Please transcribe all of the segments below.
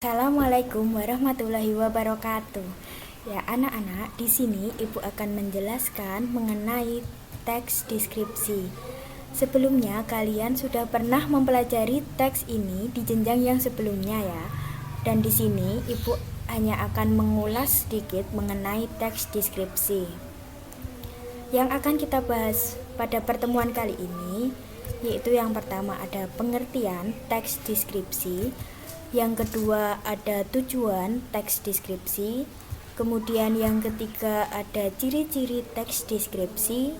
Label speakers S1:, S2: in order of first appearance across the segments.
S1: Assalamualaikum warahmatullahi wabarakatuh. Ya, anak-anak, di sini Ibu akan menjelaskan mengenai teks deskripsi. Sebelumnya kalian sudah pernah mempelajari teks ini di jenjang yang sebelumnya ya. Dan di sini Ibu hanya akan mengulas sedikit mengenai teks deskripsi. Yang akan kita bahas pada pertemuan kali ini yaitu yang pertama ada pengertian teks deskripsi. Yang kedua ada tujuan teks deskripsi. Kemudian yang ketiga ada ciri-ciri teks deskripsi.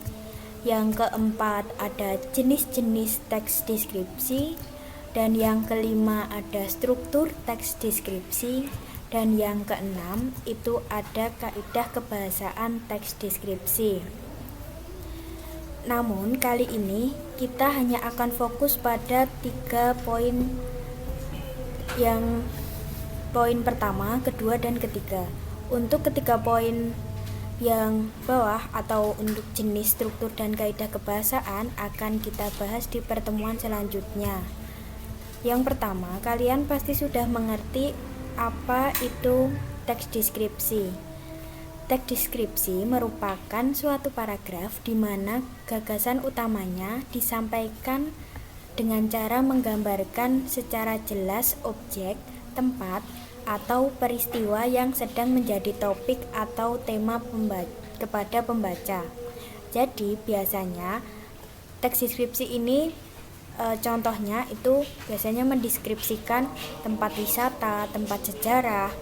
S1: Yang keempat ada jenis-jenis teks deskripsi. Dan yang kelima ada struktur teks deskripsi. Dan yang keenam itu ada kaidah kebahasaan teks deskripsi. Namun kali ini kita hanya akan fokus pada 3 poin, yang poin pertama, kedua, dan ketiga. Untuk ketiga poin yang bawah atau untuk jenis, struktur, dan kaidah kebahasaan akan kita bahas di pertemuan selanjutnya. Yang pertama, kalian pasti sudah mengerti apa itu teks deskripsi. Teks deskripsi merupakan suatu paragraf di mana gagasan utamanya disampaikan dengan cara menggambarkan secara jelas objek, tempat, atau peristiwa yang sedang menjadi topik atau tema kepada pembaca. Jadi biasanya teks deskripsi ini contohnya itu biasanya mendeskripsikan tempat wisata, tempat sejarah,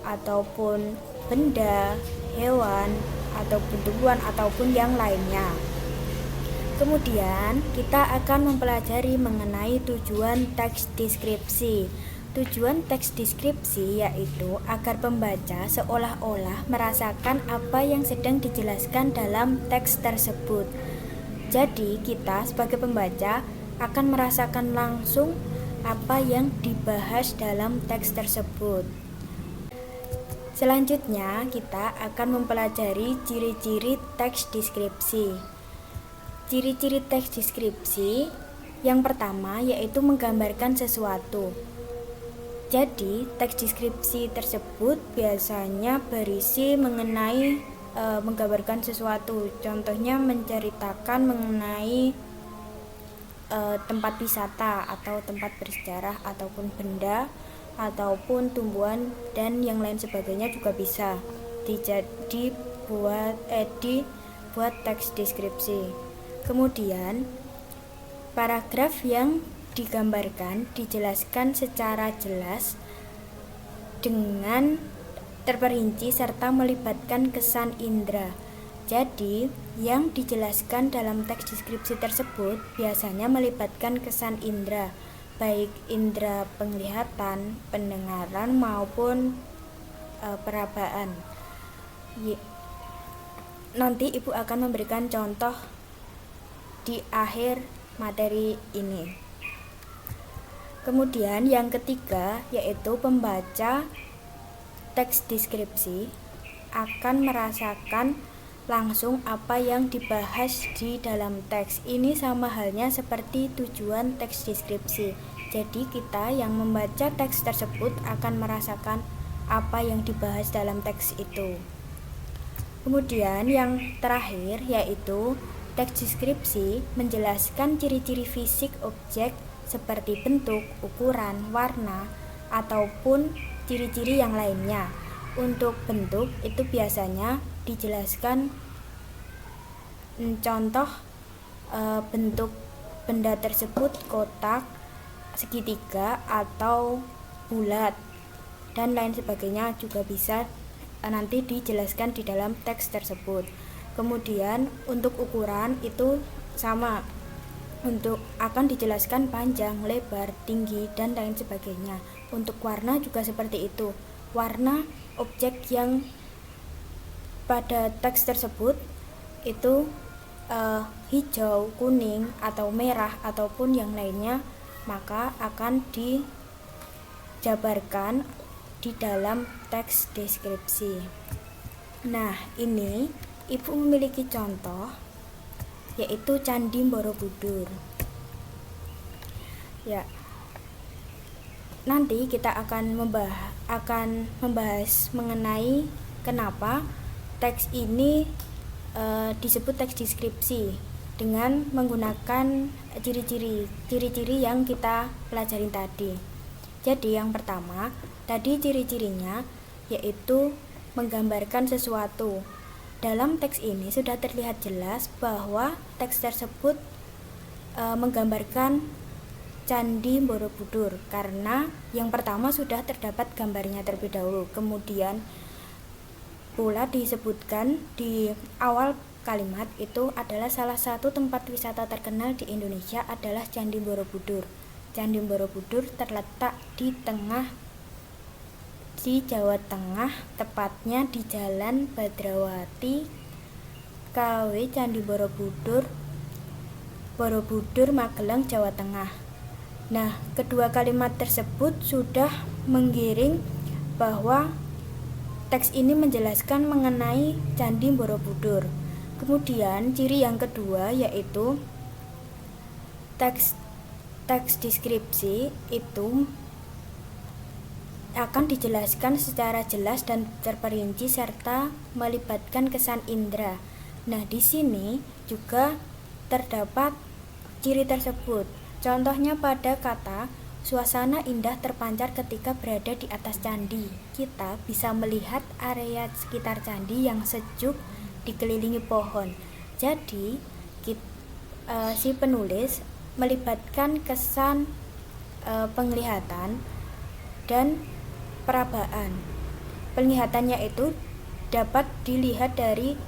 S1: ataupun benda, hewan, ataupun tumbuhan, ataupun yang lainnya. Kemudian kita akan mempelajari mengenai tujuan teks deskripsi. Tujuan teks deskripsi yaitu agar pembaca seolah-olah merasakan apa yang sedang dijelaskan dalam teks tersebut. Jadi kita sebagai pembaca akan merasakan langsung apa yang dibahas dalam teks tersebut. Selanjutnya kita akan mempelajari ciri-ciri teks deskripsi. Ciri-ciri teks deskripsi yang pertama yaitu menggambarkan sesuatu. Jadi teks deskripsi tersebut biasanya berisi mengenai menggambarkan sesuatu. Contohnya menceritakan mengenai tempat wisata atau tempat bersejarah ataupun benda ataupun tumbuhan dan yang lain sebagainya juga bisa dibuat teks deskripsi. Kemudian paragraf yang digambarkan dijelaskan secara jelas dengan terperinci serta melibatkan kesan indera. Jadi, yang dijelaskan dalam teks deskripsi tersebut biasanya melibatkan kesan indera, baik indera penglihatan, pendengaran maupun perabaan. Nanti Ibu akan memberikan contoh di akhir materi ini. Kemudian yang ketiga yaitu pembaca teks deskripsi akan merasakan langsung apa yang dibahas di dalam teks. Ini sama halnya seperti tujuan teks deskripsi. Jadi kita yang membaca teks tersebut akan merasakan apa yang dibahas dalam teks itu. Kemudian yang terakhir yaitu teks deskripsi menjelaskan ciri-ciri fisik objek seperti bentuk, ukuran, warna, ataupun ciri-ciri yang lainnya. Untuk bentuk itu biasanya dijelaskan contoh bentuk benda tersebut kotak, segitiga, atau bulat, dan lain sebagainya juga bisa nanti dijelaskan di dalam teks tersebut. Kemudian untuk ukuran itu sama, untuk akan dijelaskan panjang, lebar, tinggi, dan lain sebagainya. Untuk warna juga seperti itu. Warna objek yang pada teks tersebut itu hijau, kuning, atau merah, ataupun yang lainnya, maka akan dijabarkan di dalam teks deskripsi. Nah, ini Ibu memiliki contoh yaitu Candi Borobudur. Ya. nanti kita akan membahas mengenai kenapa teks ini disebut teks deskripsi dengan menggunakan ciri-ciri yang kita pelajarin tadi. Jadi yang pertama, tadi ciri-cirinya yaitu menggambarkan sesuatu. Dalam teks ini sudah terlihat jelas bahwa teks tersebut menggambarkan Candi Borobudur karena yang pertama sudah terdapat gambarnya terlebih dahulu. Kemudian pula disebutkan di awal kalimat itu adalah salah satu tempat wisata terkenal di Indonesia adalah Candi Borobudur. Candi Borobudur terletak di Jawa Tengah, tepatnya di Jalan Badrawati, KW Candi Borobudur, Magelang, Jawa Tengah. Nah, kedua kalimat tersebut sudah menggiring bahwa teks ini menjelaskan mengenai Candi Borobudur. Kemudian ciri yang kedua yaitu teks deskripsi itu akan dijelaskan secara jelas dan terperinci serta melibatkan kesan indera. Nah, di sini juga terdapat ciri tersebut. Contohnya pada kata suasana indah terpancar ketika berada di atas candi. Kita bisa melihat area sekitar candi yang sejuk dikelilingi pohon. Jadi si penulis melibatkan kesan penglihatan dan perabaan. Penglihatannya itu dapat dilihat dari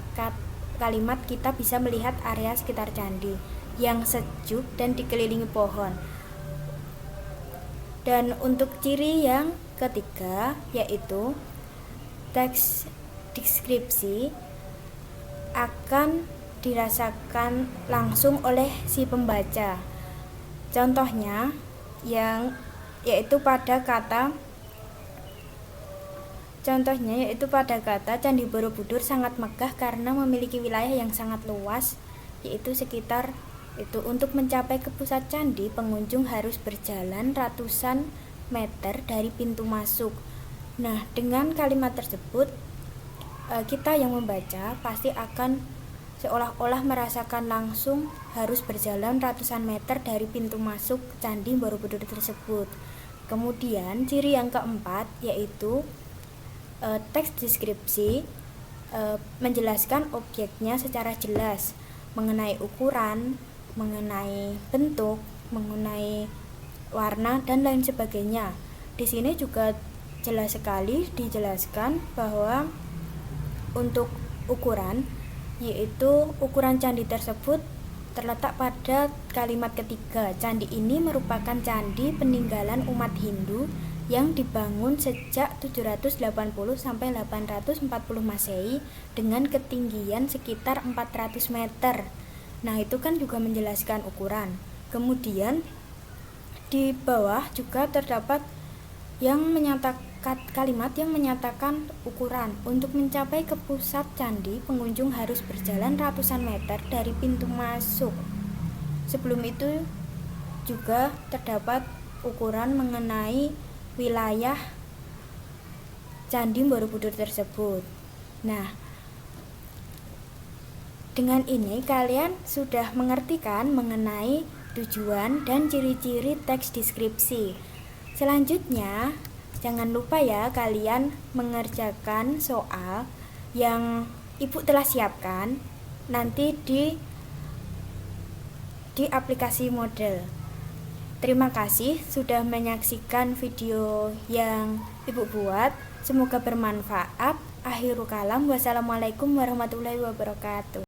S1: kalimat kita bisa melihat area sekitar candi yang sejuk dan dikelilingi pohon. Dan untuk ciri yang ketiga yaitu teks deskripsi akan dirasakan langsung oleh si pembaca. Contohnya yaitu pada kata Candi Borobudur sangat megah karena memiliki wilayah yang sangat luas, yaitu sekitar itu. Untuk mencapai ke pusat candi, pengunjung harus berjalan ratusan meter dari pintu masuk. Nah, dengan kalimat tersebut kita yang membaca pasti akan seolah-olah merasakan langsung harus berjalan ratusan meter dari pintu masuk Candi Borobudur tersebut. Kemudian ciri yang keempat yaitu teks deskripsi menjelaskan objeknya secara jelas mengenai ukuran, mengenai bentuk, mengenai warna dan lain sebagainya. Di sini juga jelas sekali dijelaskan bahwa untuk ukuran yaitu ukuran candi tersebut terletak pada kalimat ketiga. Candi ini merupakan candi peninggalan umat Hindu yang dibangun sejak 780 sampai 840 Masehi dengan ketinggian sekitar 400 meter. Nah, itu kan juga menjelaskan ukuran. Kemudian di bawah juga terdapat kalimat yang menyatakan ukuran. Untuk mencapai ke pusat candi, pengunjung harus berjalan ratusan meter dari pintu masuk. Sebelum itu juga terdapat ukuran mengenai wilayah Candi Borobudur tersebut. Nah, dengan ini kalian sudah mengerti kan mengenai tujuan dan ciri-ciri teks deskripsi. Selanjutnya, jangan lupa ya kalian mengerjakan soal yang Ibu telah siapkan nanti di aplikasi model. Terima kasih sudah menyaksikan video yang Ibu buat. Semoga bermanfaat. Akhirul kalam. Wassalamualaikum warahmatullahi wabarakatuh.